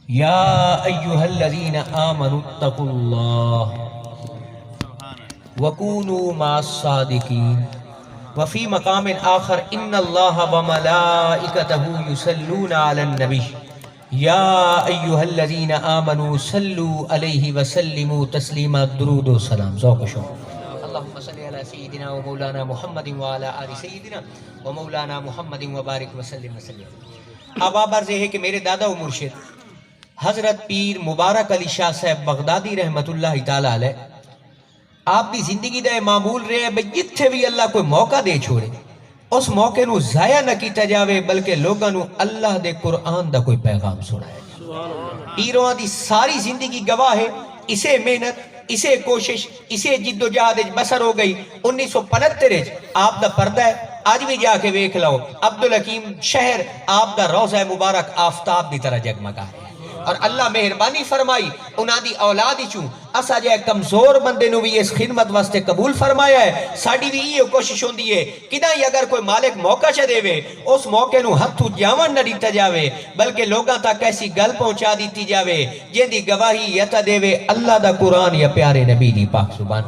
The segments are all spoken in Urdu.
یا ایہا الذین آمنوا اتقوا اللہ وکونوا مع الصادقین وفی مقام آخر ان اللہ وملائکتہ یصلون علی النبی یا ایہا الذین آمنوا صلوا علیہ وسلموا تسلیما درود و سلام ذوق و شوق اللہم صلی علی سیدنا و مولانا محمد وعلی آل سیدنا و مولانا محمد وبارک وسلم وسلم۔ اب آپ عرض ہے کہ میرے دادا و مرشد حضرت پیر مبارک علی شاہ صاحب بغدادی رحمت اللہ تعالیٰ علیہ آپ دی زندگی دے معمول رہے بھئی جتھے بھی اللہ کوئی موقع دے چھوڑے اس موقع نو ضائع نہ کیتا جاوے بلکہ لوگاں نو اللہ دے قرآن دا کوئی پیغام سنائے۔ پیروں دی ساری زندگی گواہ ہے اسے محنت اسے کوشش اسے جد و جہاد بسر ہو گئی 1975 آپ دا پردہ ہے آج بھی جا کے ویکھ لو عبدالحکیم شہر آپ دا روضہ مبارک آفتاب دی طرح جگمگا ہے اور اللہ مہربانی فرمائی انہاں دی اولاد چوں اسا جے کمزور بندے نو بھی اس خدمت واسطے قبول فرمایا ہے ساڈی بھی یہ کوشش ہوندی ہے کداں اگر کوئی مالک موقع چ دے وے اس موقع نو ہتھوں جاون نہ دیتا جاوے بلکہ لوگاں تک ایسی گل پہنچا دیتی جاوے جن دی گواہی یا تا دے وے اللہ دا قرآن یا پیارے نبی دی پاک زبان۔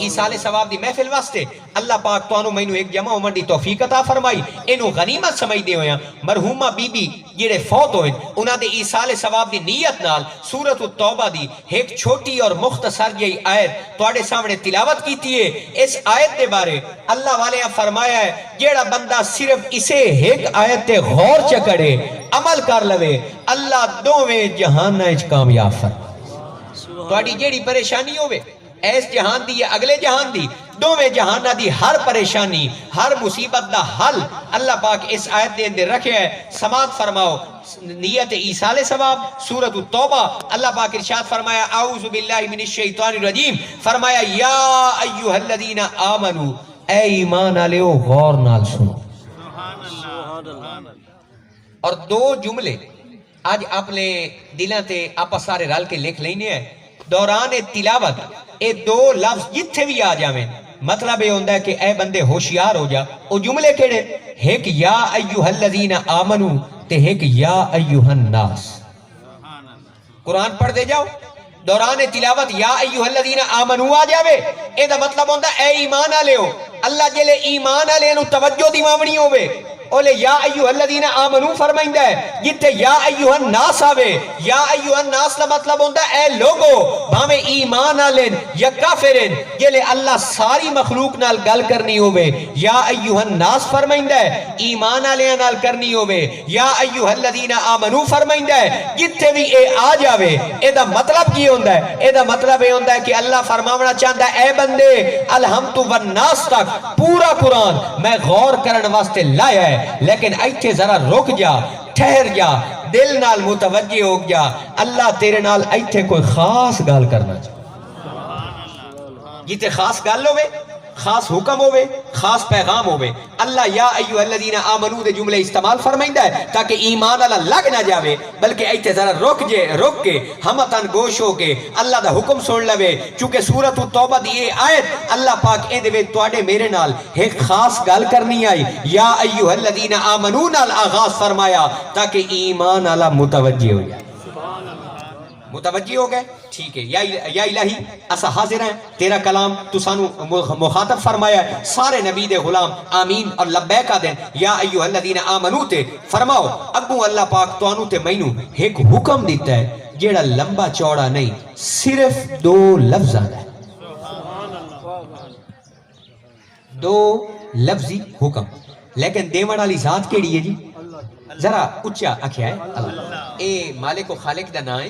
ایسال ثواب دی محفل واسطے اللہ پاک توانو مینوں ایک جمع عمر دی توفیق عطا فرمائی اینو غنیمت سمجھ دے ہویا مرحومہ بی بی جڑے فوت ہوئے انہاں دے ایسال ثواب دی نیت نال سورۃ التوبہ دی ایک چھوٹی اور مختصر جئی آیت تواڈے سامنے تلاوت کیتی ہے۔ اس آیت دے بارے اللہ والے نے فرمایا ہے جیڑا بندہ صرف اسے ایک آیت تے غور چکڑے عمل کر لوے اللہ دوویں جہاناں وچ کامیاب فرمائے۔ تواڈی جیڑی پریشانی ہوے ایس جہان دی یا اگلے جہان دی دوویں جہانہ دی ہر پریشانی ہر مصیبت دا حل اللہ پاک اس آیت دے اندر رکھے ہے۔ سماعت فرماؤ نیت ایصال ثواب سورۃ التوبہ اللہ پاک ارشاد فرمایا اعوذ باللہ من الشیطان الرجیم فرمایا یا ایھا الذین آمنو اے ایمان والےو غور نال سنو۔ اور دو جملے آج اپنے دلاں تے آپا سارے رل کے لکھ لینے ہیں دوران تلاوت اے دو لفظ جتھے بھی آ جاویں مطلب یہ ہوندہ ہے کہ اے بندے ہوشیار ہو جا او جملے کیڑے ایک یا ایھا الذین آمنو تے ایک یا ایھا الناس۔ قرآن پڑھ دے جاؤ دوران تلاوت یا ایھا الذین آمنو آ جاوے اے دا مطلب ہوندہ اے ایمان والے ہو اللہ جلے ایمان والے نو توجہ دیوانی ہوے اولے یا ایھا الذین آمنو فرمائندہ ہے جتے یا ایھا الناس آوے یا ایھا الناس کا مطلب ہوندہ اے لوگو بھاویں ایمان آلین یا کافرین جلے اللہ ساری مخلوق نال گل کرنی ہوئے یا ایھا الناس فرمائندہ ہے ایمان آلیاں نال کرنی ہوئے یا ایھا الذین آمنو فرمائندہ ہے جتے بھی اے آ جاوے اے دا مطلب کی ہوندہ ہے اے دا مطلب اے ہوندہ ہے کہ اللہ فرماونا چاہتا ہے اے بندے الحمد والناس تک پورا قرآن میں غور کرن واسطے لایا ہے لیکن ایتھے ذرا رک جا ٹھہر جا دل نال متوجہ ہو گیا اللہ تیرے نال ایتھے کوئی خاص گال کرنا چاہتا جیتے خاص گال ہوئے خاص حکم ہوئے خاص پیغام ہوئے اللہ یا ایھا الذین آمنو دے جملے استعمال فرمائندہ ہے تاکہ ایمان اللہ لگ نہ جاوے بلکہ ایتھے ذرا رک کے ہمتن گوش ہو کے اللہ دا حکم سن لوے چونکہ سورۃ التوبہ دی یہ آیت اللہ پاک اے دے تواڈے میرے نال ایک خاص گل کرنی آئی یا ایھا الذین آمنو نال آغاز فرمایا تاکہ ایمان اللہ متوجہ ہو جائے۔ متوجہ ہو گئے ٹھیک ہے یا الہی اسا حاضر ہیں تیرا کلام تو سانو مخاطب فرمایا ہے سارے نبی دے غلام آمین اور لبیک آدیں یا ایھا الذین آمنو تے فرماؤ اگوں اللہ پاک توانو تے مینوں ایک حکم دیتا ہے جیڑا لمبا چوڑا نہیں صرف دو لفظ ہے دو لفظی حکم لیکن دیوان والی ذات کیڑی ہے جی ذرا اچھا آکھیا ہے اللہ اے مالک و خالق دا نام ہے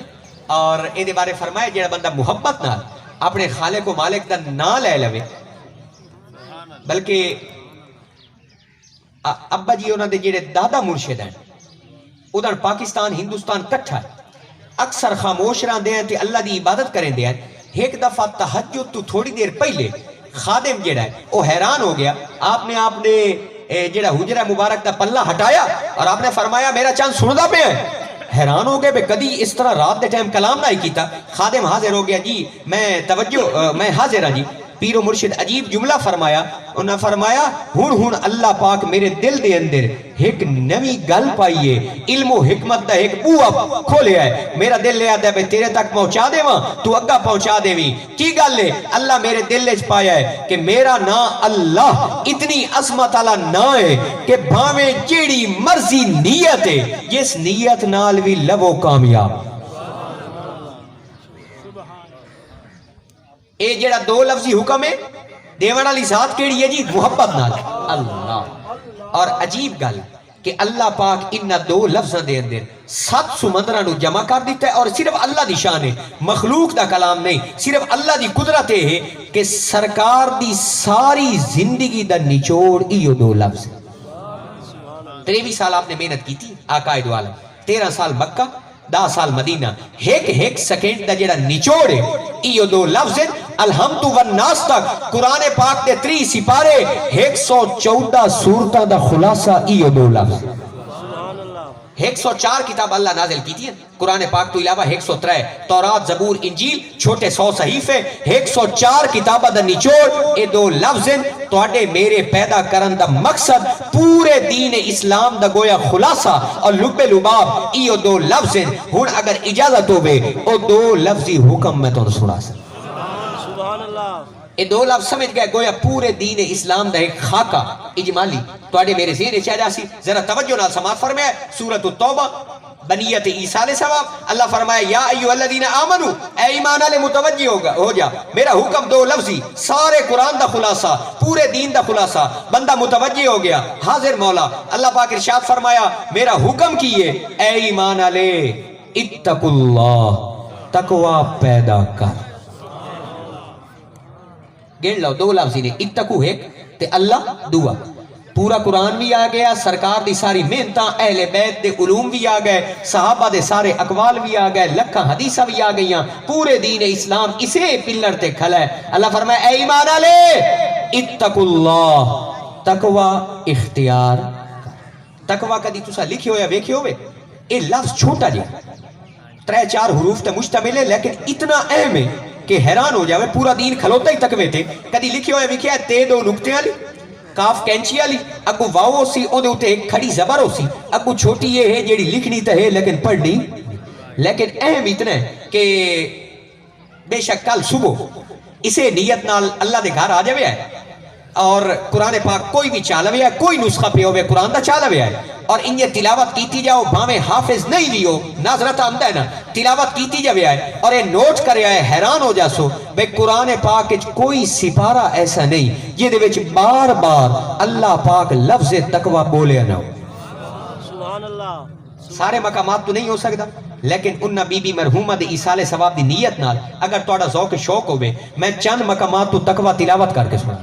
اور اے دے بارے فرمایا جیڑا بندہ محبت نال اپنے خالق و مالک دا نام لے لوے بلکہ ابا جی انہاں دے جیڑے دادا مرشد ہیں ادھر پاکستان ہندوستان کٹھا ہے اکثر خاموش رہن دے ہیں تے اللہ دی عبادت کریں دے ہیں ایک دفعہ تہجد تو تھوڑی دیر پہلے خادم جیڑا ہے وہ حیران ہو گیا آپ نے جیڑا حجرہ مبارک دا پلہ ہٹایا اور آپ نے فرمایا میرا چاند سندا پہ ہے حیران ہو گئے بے کدی اس طرح رات دے ٹائم کلام نہ ہی کیتا خادم حاضر ہو گیا جی میں حاضر ہاں جی پیر و مرشد عجیب جملہ فرمایا، انہاں فرمایا ہون اللہ پاک میرے دل دے اندر ایک نوی گل پائیے، علم و حکمت دا ایک بوہ کھولے ہے، میرا دل لے آدھا ہے تیرے تک پہنچا دے وہاں تو اگا پہنچا دے وی کی گل ہے؟ اللہ میرے دل لے پایا ہے کہ میرا نا اللہ اتنی عظمت والا نا ہے کہ بھاویں جیڑی مرضی نیت ہے جس نیت نال بھی لو کامیاب۔ اے جڑا دو لفظی حکم ہے دیوان والی ذات کیڑی ہے جی؟ محبت نال اللہ۔ اور عجیب گل کہ اللہ پاک انہاں دو لفظاں دے اندر 7 سمندراں نو جمع کر دیتا ہے، اور صرف اللہ دی شان ہے، مخلوق دا کلام نہیں، صرف اللہ دی قدرت ہے کہ سرکار دی ساری زندگی دا نچوڑ ایو دو لفظ۔ 23 سال آپ نے محنت کی تھی آقا دو عالم، 13 سال مکہ، 10 سال مدینہ، ایک سیکنڈ دا جڑا نچوڑ ہے ایو دو لفظ ہے۔ الحمد والناس تک قرآن پاک دے 3 سپارے 114 سورتاں دا خلاصہ ایو دو لفظ۔ 104 کتاب اللہ نازل کی تھی قرآن پاک تو علاوہ 103 تورات زبور انجیل چھوٹے 100 صحیفے 104 کتابہ دا نچوڑ اے دو لفظ توڑے میرے پیدا کرن دا مقصد پورے دین اسلام دا گویا خلاصہ اور لب لباب ایو دو لفظ ہون اگر اجازت ہو بے او دو لفظی حکم میں تو سنا سکتا اے دو لفظ سمجھ گئے گویا پورے دین اسلام دا ایک خاکہ اجمالی توڑے میرے ذہن چاہ جاسی ذرا توجہ نال سماعت فرمائے سورۃ التوبہ بنیت عیسیٰ علیہ السلام اللہ فرمائے یا ایوہ الذین آمنو اے ایمان والے متوجہ ہو جا میرا حکم دو لفظی سارے قرآن دا خلاصہ پورے دین دا خلاصہ بندہ متوجہ ہو گیا حاضر مولا اللہ پاک ارشاد فرمایا میرا حکم کیے اے ایمان والے اتقوا اللہ تقوی پیدا کر گڑ لو دو لفظی نے اتقو ایک تے اللہ دعا پورا قرآن بھی آ گیا سرکار دی ساری محنتاں اہل بیت دے علوم بھی آ گئے صحابہ دے سارے اقوال بھی آ گئے لکھاں حدیثہ بھی آ گئیاں پورے دین اسلام اسے پلر تے کھلا ہے اللہ فرمائے اے ایمان والے اتقوا اللہ تقوی اختیار تقوی کدی تسا لکھے ہویا ویکھے ہوئے اے لفظ چھوٹا جی 3-4 حروف تے مشتمل ہے لیکن اتنا اہم ہے کہ حیران ہو جاوے پورا دین کھلوتا ہی تقوی تے کدی لکھے ہوئے ویکھے تے دو نکتے والی کاف کینچی والی اگو واو ہو سی او دے اوتے ایک کھڑی زبر ہو سی اگو چھوٹی یہ ہے جیڑی لکھنی تے ہے لیکن پڑھنی لیکن اہم اتنا ہے کہ بے شک کل صبح اسے نیت نال اللہ دے گھر آ جاوے ہے اور قرآن پاک کوئی بھی چالوے ہے کوئی نسخہ پہ ہوئے قرآن دا چالوے ہے اور انہیں تلاوت کیتی جاؤ بھامے حافظ نہیں بھی ہو ناظرت آمدہ ہے نا تلاوت کیتی جاوے ہے اور یہ نوٹ کرے آئے حیران ہو جاسو بے قرآن پاک کوئی سپارہ ایسا نہیں یہ دے وچ بار بار اللہ پاک لفظ تقوی بولے نہ ہو سبحان اللہ سارے مقامات تو نہیں ہو سکتا لیکن انہا بی بی مرحومہ دے عیسال ثواب دی نیت نال اگر توڑا ذوق شوق ہوئے میں چند مقامات تو تقوی تلاوت کر کے سنا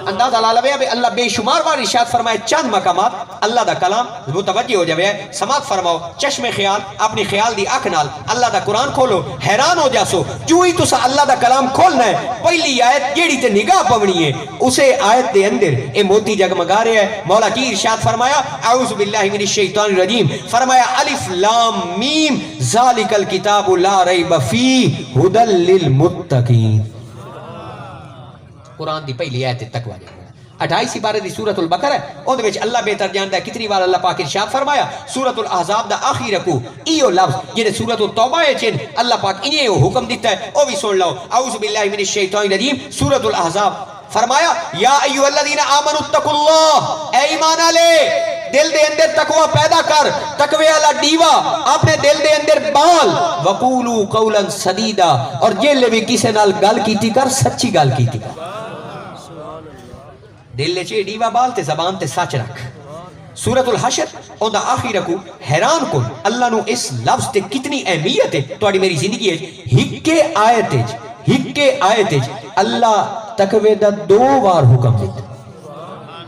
انداز علالوے اب اللہ بے شمار بار ارشاد فرمائے چند مقامات اللہ دا کلام متوجہ ہو جاوے سماعت فرماؤ چشم خیال اپنی خیال دی آنکھ نال اللہ دا قرآن کھولو حیران ہو جاسو جو ہی تسا اللہ دا کلام کھولنا ہے پہلی آیت جیڑی تے نگاہ پونی ہے اسے آیت دے اندر اے موتی جگمگا رہے ہیں مولا کی ارشاد فرمایا اعوذ باللہ من الشیطان الرجیم فرمایا الف لام میم ذالک الکتاب لا ریب فیہ ھدی للمتقین قرآن دی پہلی آیت تقوی جائے 28 سپارے دی سورۃ البقرہ ہے اور دے وچ اللہ بہتر جانتا ہے کتنی بار اللہ پاک ارشاد فرمایا سورۃ الاحزاب دا آخری رکو ایو لفظ جنہیں سورۃ التوبہ ہے چین اللہ پاک انہیں حکم دیتا ہے او بھی سن لو اعوذ باللہ من الشیطان الرجیم سورۃ الاحزاب فرمایا یا ایھا الذین آمنوا اتقوا اللہ اے ایمان والے دل دے اندر تقوی پیدا کر تقوی والا ڈیوا اپنے دل دے اندر بال وقولوا قولا سدیدا اور جیلے بھی کسی نال گل کیتی کر سچی گل کیتی کر دل لے چھے ڈیوا بال تے زبان تے سچ رکھ سورۃ الحشر اون دا آخری رکو حیران کو اللہ نو اس لفظ تے کتنی اہمیت ہے توڑی میری زندگی ہے ہکے آیت اللہ تقوی دا 2 بار حکم دیتا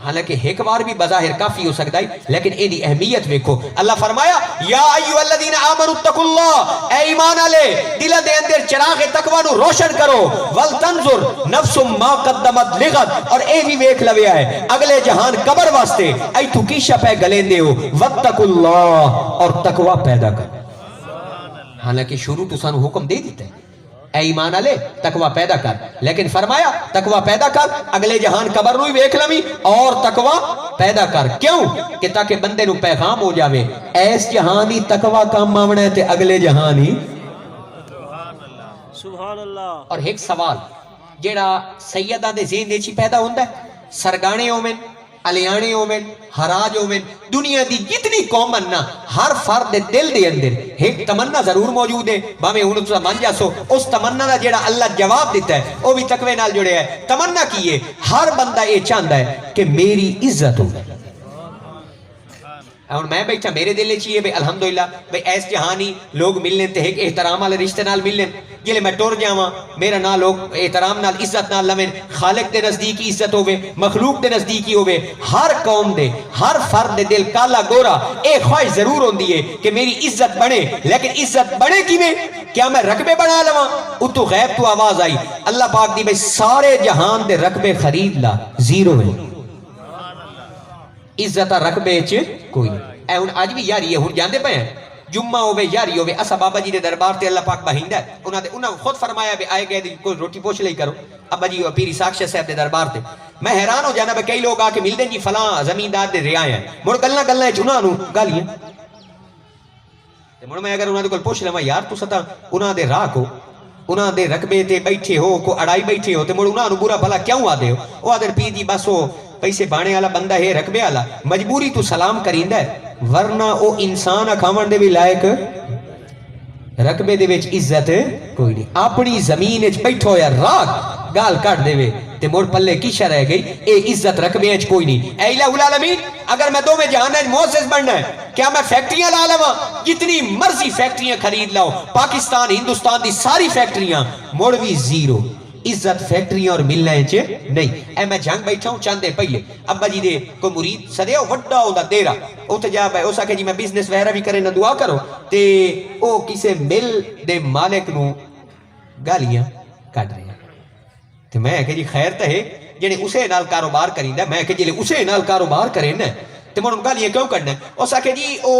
حالانکہ ایک بار بھی بظاہر کافی ہو سکتا ہے لیکن اینی اہمیت ویکھو اللہ فرمایا یا ایھا الذین آمنوا اتقوا اللہ اے ایمان والے دل دے اندر چراغ تقوی نو روشن کرو ولتنظر نفس ما قدمت لغد اور اے بھی ویکھ لوے ہے اگلے جہان قبر واسطے اے تو کی شپے گلیندے ہو واتقوا اللہ اور تقوی پیدا کر حالانکہ شروع تو سانو حکم دے دیتا ہے اے ایمان والے تقوی پیدا کر، لیکن فرمایا تقوی پیدا کر اگلے جہان قبر نو ویکھ لویں اور تقوی پیدا کر، کیوں کہ تاکہ بندے نو پیغام ہو جاوے ایس جہان ہی تقوی کام آونا ہے تے اگلے جہان ہی سبحان اللہ۔ اور ایک سوال جیڑا سیدہ دے ذہن وچ پیدا ہوندا ہے، سرگانے ہوویں الیانے ہوویں حراج ہوویں دنیا دی جتنی قومن نا ہر فرد دے دل دے اندر ایک تمنا ضرور موجود ہے، باویں ہن تساں من جاسو اس تمنا دا جیڑا اللہ جواب دیتا ہے وہ بھی تقوی نال جڑیا ہے۔ تمنا کی ہے؟ ہر بندہ یہ چاہتا ہے کہ میری عزت ہو۔ اور میں بیٹھا میرے دلے چاہیے بھئی الحمدللہ بھئی ایس جہانی لوگ ملنے تے ایک احترام والے رشتے نال ملنے، جلے میں ٹور جاواں میرا نہ لوگ احترام نال عزت نال لویں، خالق دے نزدیکی عزت ہوے، مخلوق دے نزدیکی ہوے، ہر قوم دے ہر فرد دے دل کالا گورا ایک خواہش ضرور ہوندی ہے کہ میری عزت بڑھے، لیکن عزت بڑھے کیویں؟ کیا میں رقبے بنا لواں؟ اتو غیب تو آواز آئی اللہ پاک دی بھئی سارے جہان دے رقبے خرید لا، زیرو ہے، عزت رقبے چ کوئی اے ہن اج بھی یاری ہے، ہن جاندے پے ہیں جمعہ ہوے یاری ہوے اسا بابا جی دے دربار تے اللہ پاک بہیندا ہے، انہاں خود فرمایا بھی آئے گئے کوئی روٹی پوچھ لئی کرو ابا جی پیری ساکشہ صاحب دے دربار تے، میں حیران ہو جانا بھئی کئی لوگ آ کے ملدے جی فلاں زمیندار دے ریا ہیں، مڑ گلاں گلاں وچ انہاں نو گالیاں تے مڑ میں اگر انہاں دے کول پوچھ لواں یار تساں تاں انہاں دے راہ کو انہاں دے رقبے تے بیٹھے ہو کو اڑائی بیٹھے ہو تے مڑ انہاں نو برا بھلا کیوں آدے ہو؟ او آدے پیر جی بس او پیسے بانے والا بندہ ہے رقبے والا مجبوری تو سلام کریندا ہے، ورنہ او انسان کھاون دے بھی لائق رقبے دے وچ عزت کوئی نہیں، اپنی زمین وچ بیٹھو ہویا راگ گال کٹ دے تے مڑ پلے کی شے رہ گئی، اے عزت رقبے وچ کوئی نہیں۔ اے الہ العالمین اگر میں دو میں جہان وچ معزز بننا ہے کیا میں فیکٹریاں لا لواں؟ جتنی مرضی فیکٹریاں خرید لاؤ، پاکستان ہندوستان دی ساری فیکٹریاں مڑ بھی زیرو، عزت فیکٹریاں اور ملنا چ نہیں۔ اے میں جنگ بیٹھا ہوں چاندے پہلے ابا جی دے کوئی مرید سدیا وڈا ہوندا دیرا اوتھے جا بھائی اس آکھے جی میں بزنس وغیرہ بھی کرے نہ دعا کرو تے او کسے مل دے مالک نو گالیاں کڈ رہے تے میں کہ جی خیر تے ہے جڑے اسے نال کاروبار کریندا، میں کہ جڑے اسے نال کاروبار کرے نا تے مڑ گالیاں کیوں کڈنا؟ اس آکھے جی او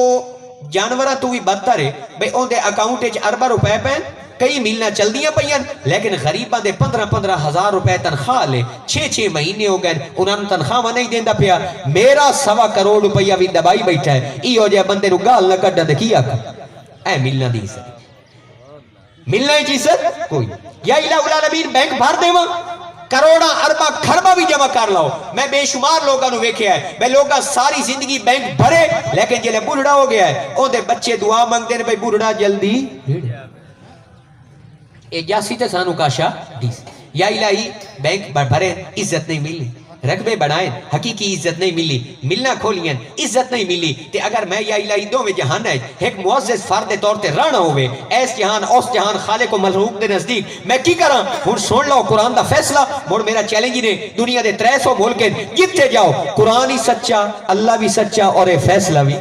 جانوراں تو بھی بدتر ہے بھئی اون دے اکاؤنٹ وچ ارباں روپے پے کئی ملنا چل دیاں پئیاں لیکن غریباں دے 15-15 ہزار روپے تنخواہ لے 6-6 مہینے ہو گئے انہاں نوں تنخواہ نہیں دیندا پیا، میرا 1.25 کروڑ روپیہ بھی دبائی بیٹھا ہے، ایہو جے بندے نوں گال نہ کڈن تے کی آکھاں؟ اے ملنا دی عزت، ملنا دی عزت کوئی یا الہ العالمین بینک بھر دیواں کروڑاں ارباں کھرباں بھی جمع کر لاؤ، میں بے شمار لوگاں نوں ویکھیا ہے میں لوگاں ساری زندگی بینک بھرے لیکن جلے بوڑھڑا ہو گیا ہے اون دے بچے دعا منگدے نے بھئی بوڑھڑا جلدی اے جاسی تے سانو کاشا دیس یا الہی بینک بھرے عزت نہیں ملی، رقبے بڑھائیں حقیقی عزت نہیں ملی، ملنا کھولیں عزت نہیں ملی تے اگر میں یا الہی دو میں جہان ہے ایک معزز فرد طور تے رانا ہوئے ایس جہان اس جہان خالق و مخلوق دے نزدیک میں کی کراں؟ ہن سن لو قرآن دا فیصلہ مڑ میرا چیلنج نے دنیا دے 300 ملک جتھے جاؤ قرآن ہی سچا اللہ بھی سچا اور اے فیصلہ بھی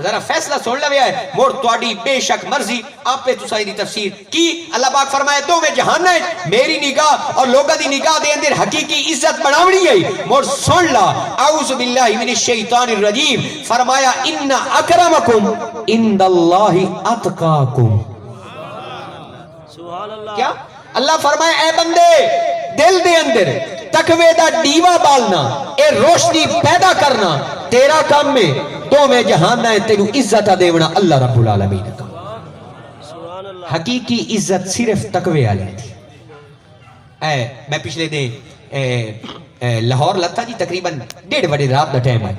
ذرا فیصلہ سن لیا ہے مڑ تواڈی بے شک مرضی آپ پہ تساں دی تفسیر کی اللہ پاک فرمایا تو میں جہان ہے میری نگاہ اور لوگاں دی نگاہ دے اندر حقیقی عزت بناونی ہے مڑ سن لا اعوذ باللہ من الشیطان الرجیم فرمایا ان اکرمکم عند اللہ اتقاکم، سبحان اللہ۔ کیا اللہ فرمایا اے بندے دل دے اندر تقوی دا دیوا بالنا اے روشنی پیدا کرنا تیرا کام میں تو میں جہان ہے تینو عزت دیونا اللہ رب العالمین کا، حقیقی عزت صرف تقوی والے تھی۔ میں پچھلے دن لاہور لتا جی تقریباً 1:30 بجے رات دا ٹائم ہے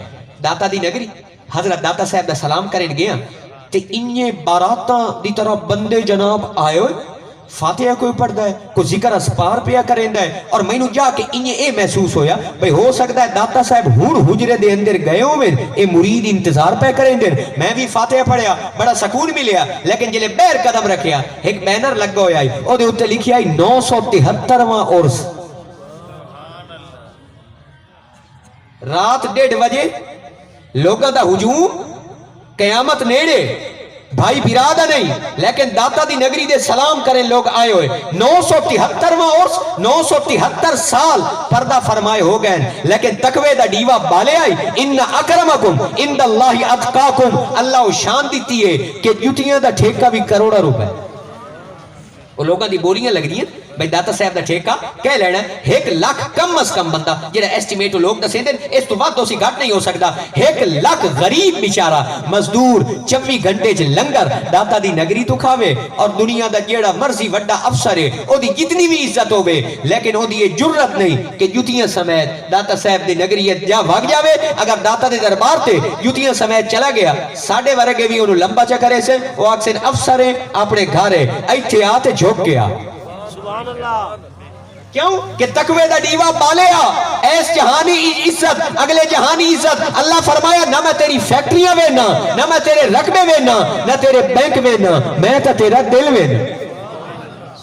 داتا دی نگری حضرت داتا صاحب دا سلام کرن گیا تے انہیں باراتاں دی طرح بندے جناب آئے ہوئے فاتحہ کوئی پڑھدا ہے کوئی ذکر اسپار پیا کریندا ہے اور مینوں جا کے انہیں اے محسوس ہویا بھئی ہو سکتا ہے داتا صاحب ہون حجرے دے اندر گئے ہوئے اے مرید انتظار پہ کریں دے میں بھی فاتحہ پڑھیا بڑا سکون ملیا لیکن جلے بیر قدم رکھیا ایک بینر لگ گیا ہے او دے اتے لکھیا ہے 973واں عرس رات 1:30 بجے لوگاں دا ہجوم قیامت نیڑے بھائی برادہ نہیں لیکن داتا دی نگری دے سلام کریں لوگ آئے ہوئے 973واں عرس 973 سال پردہ فرمائے ہو گئے لیکن تقوی دا دیوا بالے آئی ان اکرمکم عند اللہ اتقاکم اللہ شان دیتی ہے کہ جتیاں دا ٹھیکہ بھی کروڑا روپے وہ لوگوں دی بوریاں لگ رہی ہیں بھائی داتا صاحب دا ٹھیکہ کہہ لینا 1 لاکھ کم از کم بندہ جڑا ایسٹیمیٹ لوگ دسیں دیں اس تو بعد تو سی گھٹ نہیں ہو سکتا 1 لاکھ غریب بیچارہ مزدور 24 گھنٹے چ لنگر داتا دی نگری تو کھاوے اور دنیا دا جیڑا مرضی وڈا افسر ہے او دی جتنی بھی عزت ہوے لیکن او دی یہ جرت نہیں کہ جتیاں سمیت داتا صاحب دی نگری جا بھاگ جاوے اگر داتا دے دربار تے جتیاں سمیت چلا گیا ساڑھے ورگے بھی انہوں لمبا چکرے سے وہ اکثر افسر ہیں اپنے گھارے ایتھے آتے جھوک گیا سبحان اللہ کیوں کہ تقوی دا دیوا پالیا ایس جہانی عزت اگلے جہانی عزت اللہ فرمایا نہ میں تیری فیکٹریاں وینا نہ میں تیرے رقبے وینا نہ تیرے بینک وینا میں تا تیرا دل وینا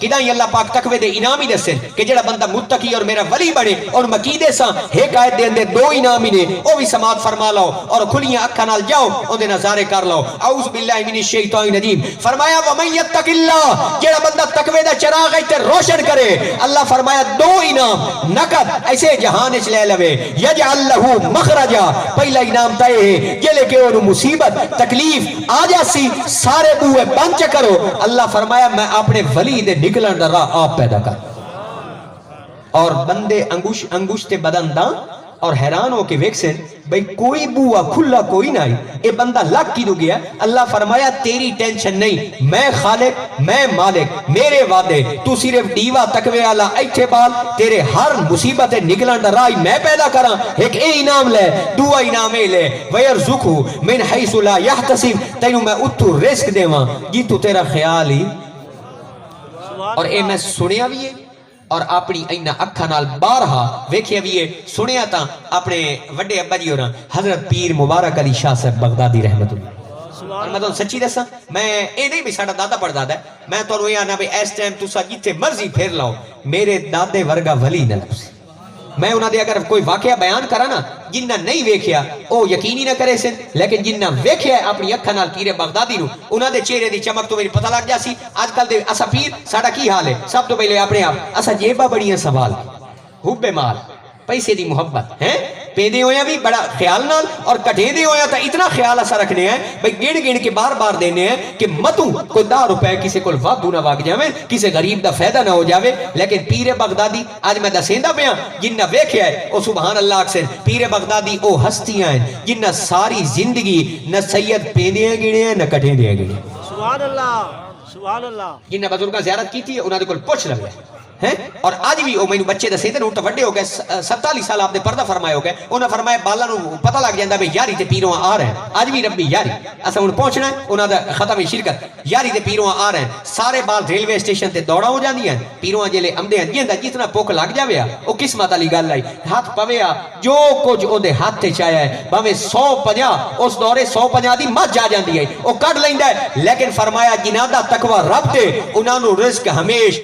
کداں ہی اللہ پاک تقوی دے انعام ہی دے سن کہ جڑا بندہ متقی اور میرا ولی بنے اور مقیدے ساں ایک آیت دے اندے 2 انعام ہی نے او بھی سماعت فرما لاؤ اور کھلیاں اکھاں نال جاؤ اون دے نظارے کر لاؤ اعوذ باللہ من الشیطان الرجیم فرمایا ومن یتق اللہ جڑا بندہ تقوی دا چراغ تے روشن کرے اللہ فرمایا 2 انعام نقد ایسے جہان وچ لے لوے یجعل لہ مخرجا پہلا انعام تے ہے جلے کہ اون مصیبت تکلیف آ جاسی سارے بوئے بند کرو اللہ فرمایا میں اپنے ولی دے نکلن دا راہ آپ پیدا کر اور بندے انگوشت بدن دا اور حیران ہو کے ویکسن بھئی کوئی بوا کھلا کوئی نہیں اے بندہ لگ کی دو گیا اللہ فرمایا تیری ٹینشن نہیں میں خالق میں مالک میرے وعدے تو صرف دیوا تقوی والا ایتھے بال تیرے ہر مصیبت نکلن دا راہ میں پیدا کراں ایک اے انعام لے دو انعام لے ویرزقہ من حیث لا یحتسب تینوں میں اتو رزق دیواں جی تو تیرا خیال ہی اور اے میں سنیا بھی ہے اور اپنی اینا اکھا نال بارہا ویکھیا بھی ہے سنیا تا اپنے وڈے ابا جی ہونا حضرت پیر مبارک علی شاہ صاحب بغدادی رحمت اللہ اور میں تو سچی دسا میں اے نہیں بھی ساڑھا دادا پڑھ دادا ہے میں تو رویا نا بھی ایس ٹائم تو سا جیتے مرضی پھیر لاؤ میرے دادے ورگا ولی نہ لوسی میں انہاں دے اگر کوئی واقعہ بیان کرا نا جنہ نہیں ویکھیا او یقینی نہ کرے سن لیکن جنہ ویکھیا ہے اپنی اکھاں نال پیر بغدادی نو انہاں دے چہرے دی چمک تو میری پتہ لگ جاسی آج کل دے اسا پیر ساڈا کی حال ہے سب تو پہلے اپنے آپ اسا جیبا بڑیاں سوال حب مال پیسے دی محبت ہیں پیدے ہویا بھی بڑا خیال نال اور کٹھے دے ہویا تا اتنا خیال اسا رکھنے ہیں بھئی گڑ گڑ کے بار بار دینے ہیں کہ متوں کوئی 10 روپے کسی کو وادو نہ واگ جاوے کسی غریب دا فائدہ نہ ہو جاوے لیکن پیر بغدادی آج میں دسیندہ بیاں جنہ ویکھیا ہے او سبحان اللہ اکثر پیر بغدادی او ہستیاں ہیں جنہ ساری زندگی نہ سید پیدے گڑے ہیں نہ کٹھے دے گڑے سبحان اللہ سبحان اللہ جنہ بزرگاں زیارت کی تھی انہاں دے کول پوچھ لگے ہیں اور آج بھی او میں بچے دسے تے تو وڈے ہو گئے 47 سال آپ نے پردہ فرمائے ہو گئے انہاں فرمایا بالا نو پتہ لگ جاندا بھئی یاری تے پیروں آ رہے ہیں آج بھی ربی یاری اسا ہن پہنچنا ہے انہاں دا ختم شرکت یاری تے پیروں آ رہے ہیں سارے بال ریلوے اسٹیشن تے دوڑا ہو جاندی ہیں پیروں جلے امدے ہیں جیندا جتنا پوک لگ جاوے او قسمت والی گل ہے ہاتھ پویا جو کچھ اون دے ہاتھ تے چایا ہے بھاویں 150 اس دورے 150 دی مجھ جا جاندی ہے او کڈ لیندا ہے لیکن فرمایا جنہاں دا تقوی رب تے انہاں نو رزق ہمیشہ